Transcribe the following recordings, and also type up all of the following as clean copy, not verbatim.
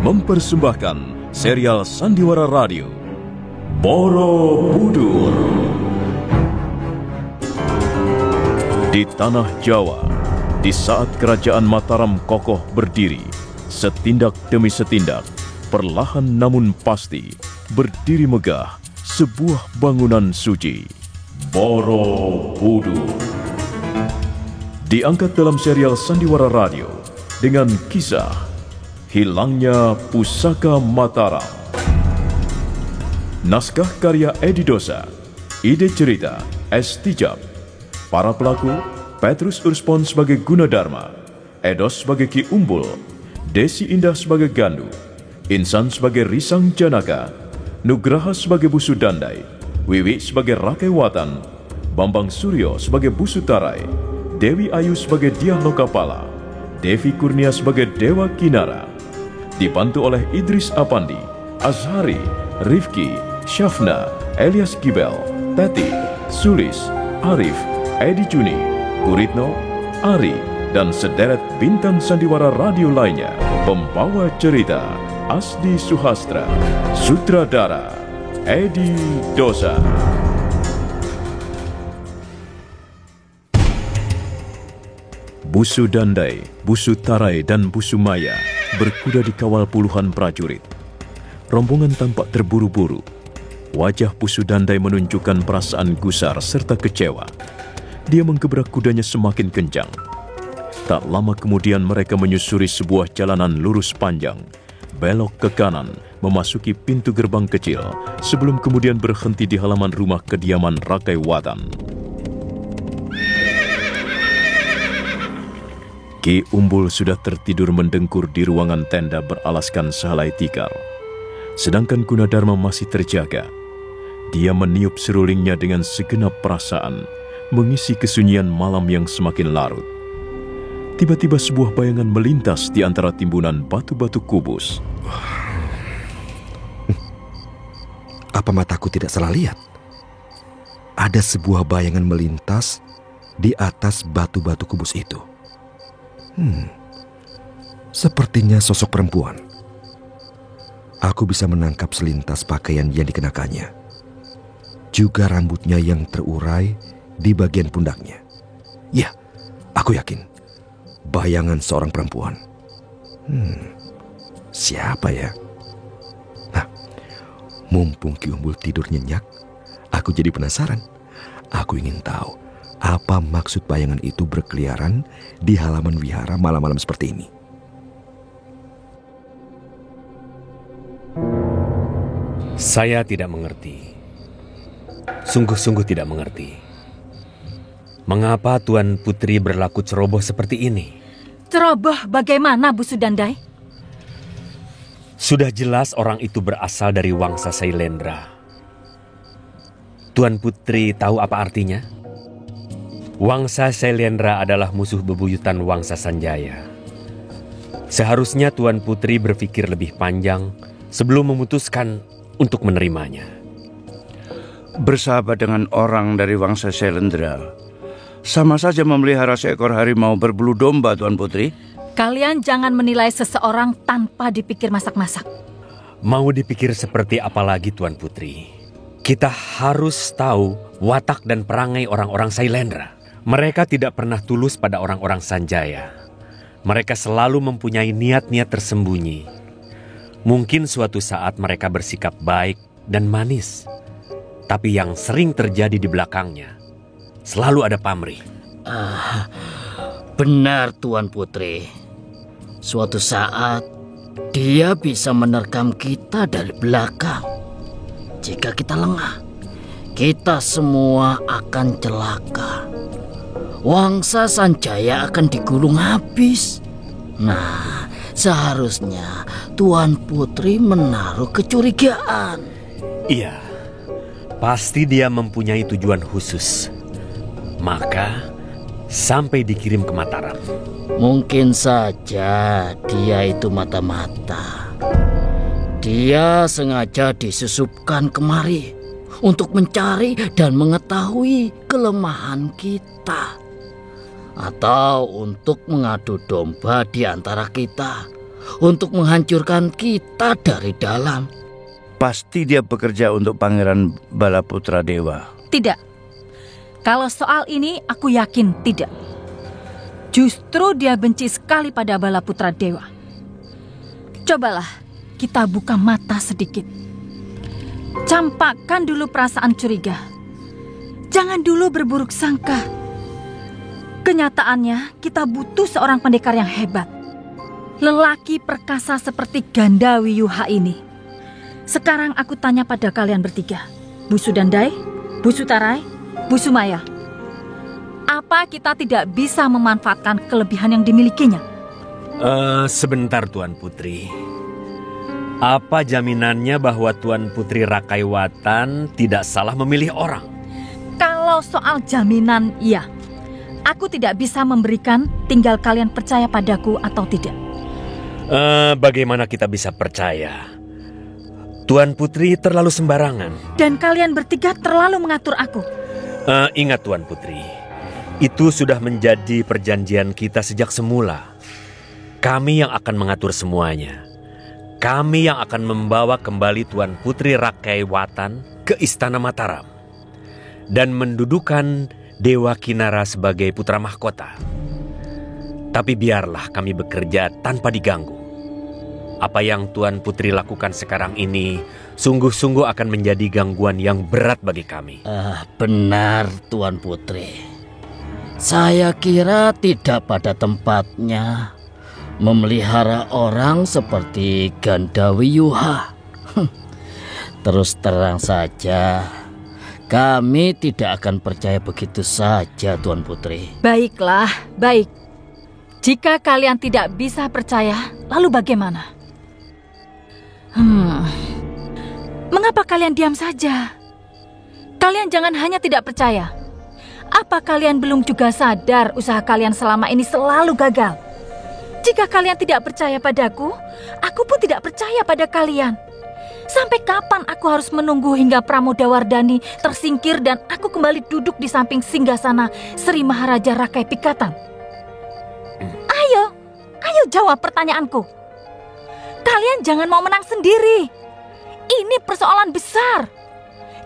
mempersembahkan serial Sandiwara Radio Borobudur. Di tanah Jawa, di saat kerajaan Mataram kokoh berdiri, setindak demi setindak, perlahan namun pasti, berdiri megah sebuah bangunan suci, Borobudur. Diangkat dalam serial Sandiwara Radio dengan kisah Hilangnya Pusaka Mataram. Naskah karya Edi Dosa, ide cerita S. Tijab. Para pelaku Petrus Urspon sebagai Gunadarma, Edos sebagai Ki Umbul, Desi Indah sebagai Gandu, Insan sebagai Risang Janaka, Nugraha sebagai Busu Dandai, Wiwi sebagai Rakai Watan, Bambang Suryo sebagai Busu Tarai, Dewi Ayu sebagai Diah Lokapala, Devi Kurnia sebagai Dewa Kinara. Dibantu oleh Idris Apandi, Azhari, Rifki, Syafna, Elias Gibel, Teti, Sulis, Arif, Edi Juni, Guritno, Ari, dan sederet bintang sandiwara radio lainnya. Pembawa cerita Asdi Suhastra, sutradara Edi Dosa. Busu Dandai, Busu Tarai, dan Busu Maya berkuda dikawal puluhan prajurit. Rombongan tampak terburu-buru. Wajah Busu Dandai menunjukkan perasaan gusar serta kecewa. Dia menggebrak kudanya semakin kencang. Tak lama kemudian mereka menyusuri sebuah jalanan lurus panjang, belok ke kanan, memasuki pintu gerbang kecil, sebelum kemudian berhenti di halaman rumah kediaman Rakai Watan. Ki Umbul sudah tertidur mendengkur di ruangan tenda beralaskan sehelai tikar. Sedangkan Gunadarma masih terjaga. Dia meniup serulingnya dengan segenap perasaan, mengisi kesunyian malam yang semakin larut. Tiba-tiba sebuah bayangan melintas di antara timbunan batu-batu kubus. Apa mataku tidak salah lihat? Ada sebuah bayangan melintas di atas batu-batu kubus itu. Sepertinya sosok perempuan. Aku bisa menangkap selintas pakaian yang dikenakannya. Juga rambutnya yang terurai di bagian pundaknya. Ya, aku yakin. Bayangan seorang perempuan. Siapa ya? Nah, mumpung Ki Umbul tidur nyenyak, aku jadi penasaran. Aku ingin tahu apa maksud bayangan itu berkeliaran di halaman wihara malam-malam seperti ini. Saya tidak mengerti. Sungguh-sungguh tidak mengerti. Mengapa Tuan Putri berlaku ceroboh seperti ini? Ceroboh bagaimana, Busu Dandai? Sudah jelas orang itu berasal dari Wangsa Sailendra. Tuan Putri tahu apa artinya? Wangsa Sailendra adalah musuh bebuyutan Wangsa Sanjaya. Seharusnya Tuan Putri berpikir lebih panjang sebelum memutuskan untuk menerimanya. Bersahabat dengan orang dari Wangsa Sailendra sama saja memelihara seekor harimau berbulu domba, Tuan Putri. Kalian jangan menilai seseorang tanpa dipikir masak-masak. Mau dipikir seperti apa lagi, Tuan Putri? Kita harus tahu watak dan perangai orang-orang Sailendra. Mereka tidak pernah tulus pada orang-orang Sanjaya. Mereka selalu mempunyai niat-niat tersembunyi. Mungkin suatu saat mereka bersikap baik dan manis. Tapi yang sering terjadi di belakangnya, selalu ada pamrih. Benar, Tuan Putri. Suatu saat, dia bisa menerkam kita dari belakang. Jika kita lengah, kita semua akan celaka. Wangsa Sanjaya akan digulung habis. Nah, seharusnya Tuan Putri menaruh kecurigaan. Iya, pasti dia mempunyai tujuan khusus. Maka, sampai dikirim ke Mataram. Mungkin saja dia itu mata-mata. Dia sengaja disusupkan kemari untuk mencari dan mengetahui kelemahan kita. Atau untuk mengadu domba di antara kita. untuk menghancurkan kita dari dalam. Pasti dia bekerja untuk Pangeran Balaputra Dewa. Tidak. Kalau soal ini aku yakin tidak. Justru dia benci sekali pada Balaputra Dewa. Cobalah kita buka mata sedikit. Campakkan dulu perasaan curiga. Jangan dulu berburuk sangka. Kenyataannya kita butuh seorang pendekar yang hebat. Lelaki perkasa seperti Gandawi Yuha ini. Sekarang aku tanya pada kalian bertiga. Bu Sudandai, Bu Sutarai, Bu Sumaya. Apa kita tidak bisa memanfaatkan kelebihan yang dimilikinya? Sebentar Tuan Putri. Apa jaminannya bahwa Tuan Putri Rakaiwatan tidak salah memilih orang? Kalau soal jaminan, iya. Aku tidak bisa memberikan, tinggal kalian percaya padaku atau tidak. Bagaimana kita bisa percaya? Tuan Putri terlalu sembarangan. Dan kalian bertiga terlalu mengatur aku. Ingat Tuan Putri, itu sudah menjadi perjanjian kita sejak semula. Kami yang akan mengatur semuanya. Kami yang akan membawa kembali Tuan Putri Rakaiwatan ke Istana Mataram. Dan mendudukan Dewa Kinara sebagai putra mahkota. Tapi biarlah kami bekerja tanpa diganggu. Apa yang Tuan Putri lakukan sekarang ini sungguh-sungguh akan menjadi gangguan yang berat bagi kami. Benar Tuan Putri. Saya kira tidak pada tempatnya memelihara orang seperti Gandawi Yuha. Terus terang saja, kami tidak akan percaya begitu saja Tuan Putri. Baiklah, baik. Jika kalian tidak bisa percaya, lalu bagaimana? Mengapa kalian diam saja? Kalian jangan hanya tidak percaya. Apa kalian belum juga sadar usaha kalian selama ini selalu gagal? Jika kalian tidak percaya padaku, aku pun tidak percaya pada kalian. Sampai kapan aku harus menunggu hingga Pramodawardhani tersingkir dan aku kembali duduk di samping singgasana Sri Maharaja Rakai Pikatan? Ayo jawab pertanyaanku. Kalian jangan mau menang sendiri. Ini persoalan besar.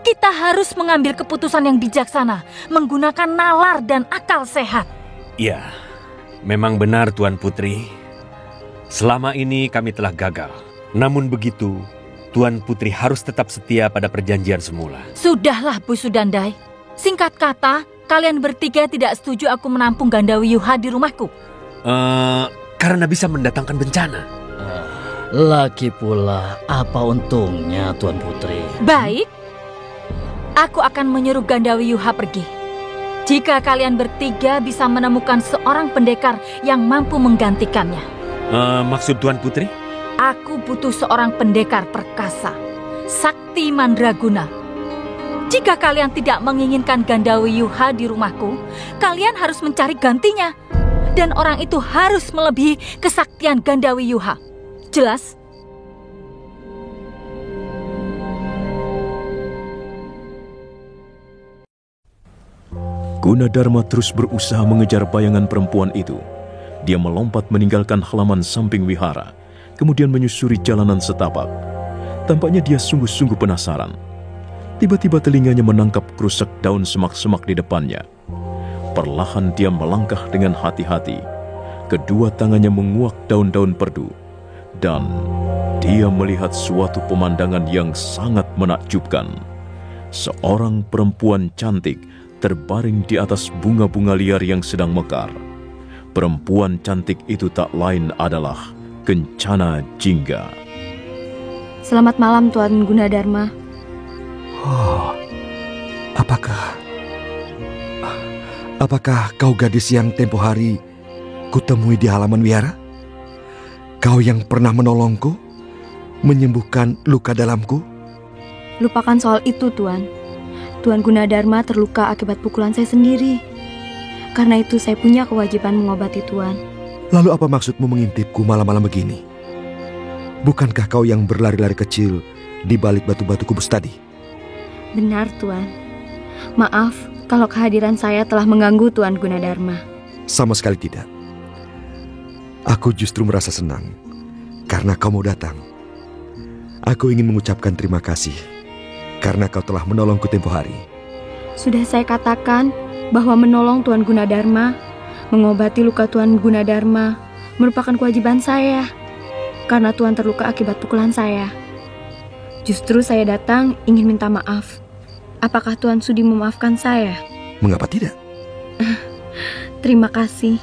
Kita harus mengambil keputusan yang bijaksana, menggunakan nalar dan akal sehat. Ya, memang benar Tuan Putri. Selama ini kami telah gagal. Namun begitu, Tuan Putri harus tetap setia pada perjanjian semula. Sudahlah Bu Sudandai. Singkat kata, kalian bertiga tidak setuju aku menampung Gandawi Yuha di rumahku. Karena bisa mendatangkan bencana. Lagi pula, apa untungnya Tuan Putri? Baik. Aku akan menyuruh Gandawi Yuha pergi. Jika kalian bertiga bisa menemukan seorang pendekar yang mampu menggantikannya. Maksud Tuan Putri? Aku butuh seorang pendekar perkasa, sakti mandraguna. Jika kalian tidak menginginkan Gandawi Yuha di rumahku, kalian harus mencari gantinya. Dan orang itu harus melebihi kesaktian Gandawi Yuha. Jelas? Gunadarma terus berusaha mengejar bayangan perempuan itu. Dia melompat meninggalkan halaman samping wihara, kemudian menyusuri jalanan setapak. Tampaknya dia sungguh-sungguh penasaran. Tiba-tiba telinganya menangkap kerusak daun semak-semak di depannya. Perlahan dia melangkah dengan hati-hati. Kedua tangannya menguak daun-daun perdu. Dan dia melihat suatu pemandangan yang sangat menakjubkan. Seorang perempuan cantik terbaring di atas bunga-bunga liar yang sedang mekar. Perempuan cantik itu tak lain adalah Kencana Jingga. Selamat malam Tuan Gunadarma. Oh, apakah kau gadis yang tempo hari kutemui di halaman wihara? Kau yang pernah menolongku, menyembuhkan luka dalamku? Lupakan soal itu Tuan. Tuan Gunadarma terluka akibat pukulan saya sendiri. Karena itu saya punya kewajiban mengobati Tuan. Lalu apa maksudmu mengintipku malam-malam begini? Bukankah kau yang berlari-lari kecil di balik batu-batu kubus tadi? Benar Tuan. Maaf kalau kehadiran saya telah mengganggu Tuan Gunadarma. Sama sekali tidak. Aku justru merasa senang karena kau mau datang. Aku ingin mengucapkan terima kasih karena kau telah menolongku tempo hari. Sudah saya katakan bahwa menolong Tuan Gunadarma, mengobati luka Tuan Gunadarma merupakan kewajiban saya. Karena Tuan terluka akibat pukulan saya. Justru saya datang ingin minta maaf. Apakah Tuan sudi memaafkan saya? Mengapa tidak? Terima kasih.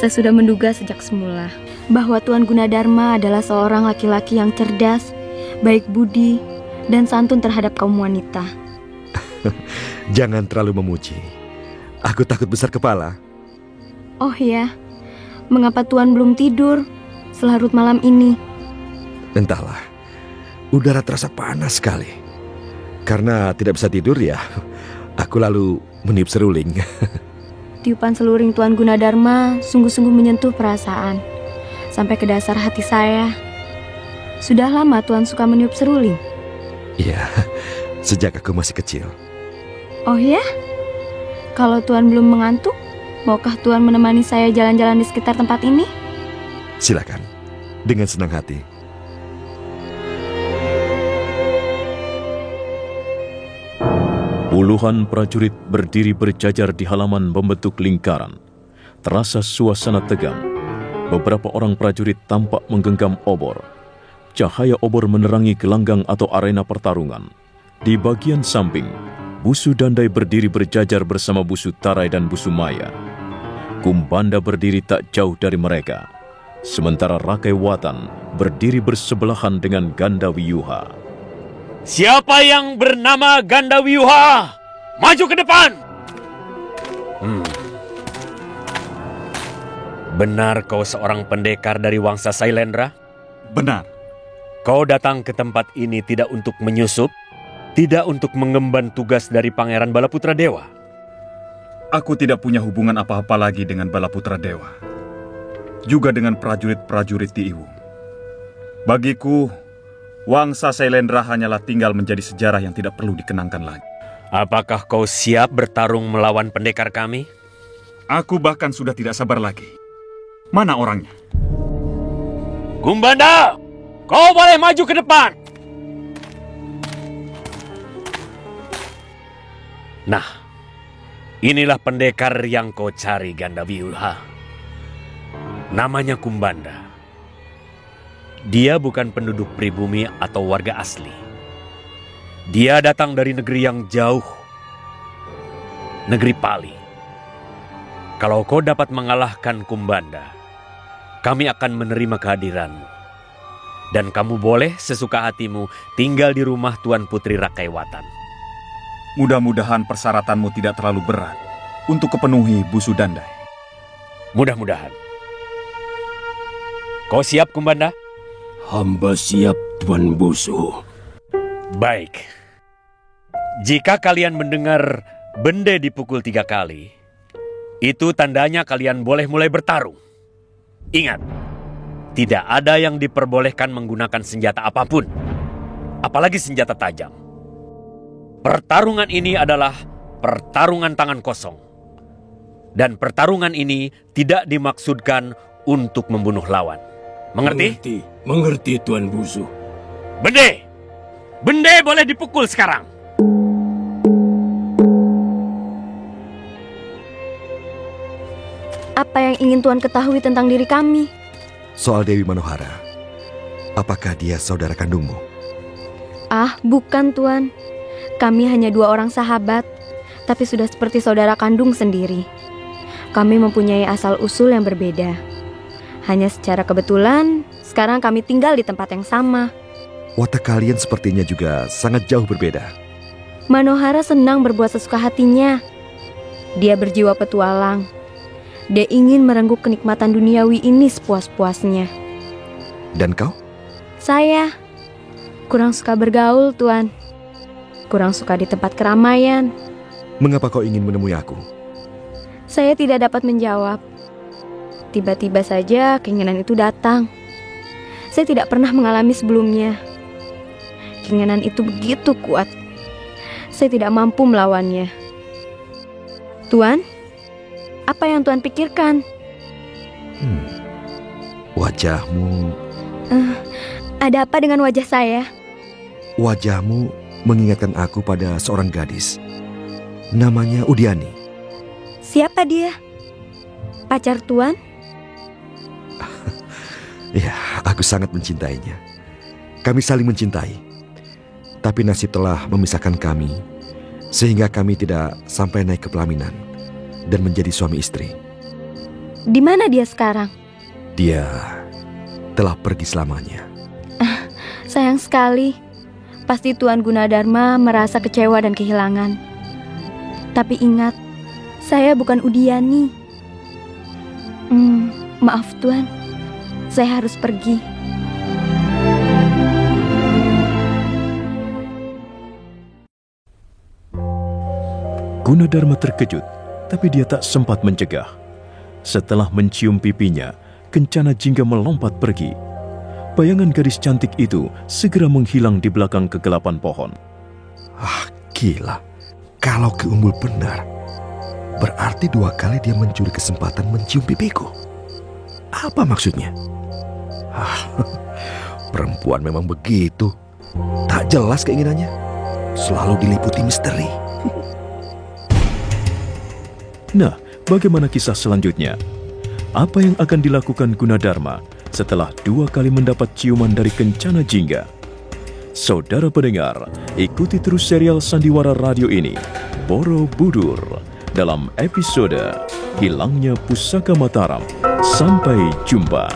Saya sudah menduga sejak semula bahwa Tuan Gunadarma adalah seorang laki-laki yang cerdas, baik budi, dan santun terhadap kaum wanita. Jangan terlalu memuji. Aku takut besar kepala. Oh ya, mengapa Tuan belum tidur selarut malam ini? Entahlah, udara terasa panas sekali. Karena tidak bisa tidur ya, aku lalu meniup seruling. Tiupan seluring Tuan Gunadarma sungguh-sungguh menyentuh perasaan sampai ke dasar hati saya. Sudah lama Tuan suka meniup seruling? Iya, sejak aku masih kecil. Oh ya? Kalau Tuan belum mengantuk, maukah Tuan menemani saya jalan-jalan di sekitar tempat ini? Silakan, dengan senang hati. Puluhan prajurit berdiri berjajar di halaman membentuk lingkaran. Terasa suasana tegang. Beberapa orang prajurit tampak menggenggam obor. Cahaya obor menerangi gelanggang atau arena pertarungan. Di bagian samping, Busu Dandai berdiri berjajar bersama Busu Tarai dan Busu Maya. Kumbanda berdiri tak jauh dari mereka. Sementara Rakai Watan berdiri bersebelahan dengan Gandawiyuha. Siapa yang bernama Gandawiyuha? Maju ke depan! Benar kau seorang pendekar dari Wangsa Sailendra? Benar. Kau datang ke tempat ini tidak untuk menyusup, tidak untuk mengemban tugas dari Pangeran Balaputra Dewa. Aku tidak punya hubungan apa-apa lagi dengan Balaputra Dewa. Juga dengan prajurit-prajurit di Iwung. Bagiku, Wangsa Sailendra hanyalah tinggal menjadi sejarah yang tidak perlu dikenangkan lagi. Apakah kau siap bertarung melawan pendekar kami? Aku bahkan sudah tidak sabar lagi. Mana orangnya? Kumbanda, kau boleh maju ke depan. Nah, inilah pendekar yang kau cari, Gandawiyuha. Namanya Kumbanda. Dia bukan penduduk pribumi atau warga asli. Dia datang dari negeri yang jauh, negeri Pali. Kalau kau dapat mengalahkan Kumbanda, kami akan menerima kehadiranmu. Dan kamu boleh sesuka hatimu tinggal di rumah Tuan Putri Rakai Watan. Mudah-mudahan persyaratanmu tidak terlalu berat untuk kepenuhi Busu Dandai. Mudah-mudahan. Kau siap, Kumbanda? Hamba siap, Tuan Busu. Baik. Jika kalian mendengar bende dipukul 3 kali, itu tandanya kalian boleh mulai bertarung. Ingat, tidak ada yang diperbolehkan menggunakan senjata apapun, apalagi senjata tajam. Pertarungan ini adalah pertarungan tangan kosong. Dan pertarungan ini tidak dimaksudkan untuk membunuh lawan. Mengerti? Mengerti, Tuan Busu. Bende! Bende boleh dipukul sekarang. Apa yang ingin Tuan ketahui tentang diri kami? Soal Dewi Manohara, apakah dia saudara kandungmu? Ah, bukan Tuan. Kami hanya 2 orang sahabat, tapi sudah seperti saudara kandung sendiri. Kami mempunyai asal-usul yang berbeda. Hanya secara kebetulan, sekarang kami tinggal di tempat yang sama. Watak kalian sepertinya juga sangat jauh berbeda. Manohara senang berbuat sesuka hatinya. Dia berjiwa petualang. Dia ingin merengkuh kenikmatan duniawi ini sepuas-puasnya. Dan kau? Saya kurang suka bergaul, Tuan. Kurang suka di tempat keramaian. Mengapa kau ingin menemui aku? Saya tidak dapat menjawab. Tiba-tiba saja keinginan itu datang. Saya tidak pernah mengalami sebelumnya. Keinginan itu begitu kuat. Saya tidak mampu melawannya. Tuan, apa yang Tuan pikirkan? Wajahmu Ada apa dengan wajah saya? Wajahmu mengingatkan aku pada seorang gadis. Namanya Udiani. Siapa dia? Pacar Tuan? Ya, aku sangat mencintainya. Kami saling mencintai. Tapi nasib telah memisahkan kami, sehingga kami tidak sampai naik ke pelaminan dan menjadi suami istri. Di mana dia sekarang? Dia telah pergi selamanya. Sayang sekali. Pasti Tuan Gunadarma merasa kecewa dan kehilangan. Tapi ingat, saya bukan Udiani. Maaf Tuan, saya harus pergi. Gunadarma terkejut, tapi dia tak sempat mencegah. Setelah mencium pipinya, Kencana Jingga melompat pergi. Bayangan gadis cantik itu segera menghilang di belakang kegelapan pohon. Gila. Kalau Ki Umbul benar, berarti 2 kali dia mencuri kesempatan mencium pipiku. Apa maksudnya? Perempuan memang begitu. Tak jelas keinginannya. Selalu diliputi misteri. Nah, bagaimana kisah selanjutnya? Apa yang akan dilakukan Gunadarma setelah 2 kali mendapat ciuman dari Kencana Jingga? Saudara pendengar, ikuti terus serial Sandiwara Radio ini, Borobudur, dalam episode Hilangnya Pusaka Mataram. Sampai jumpa.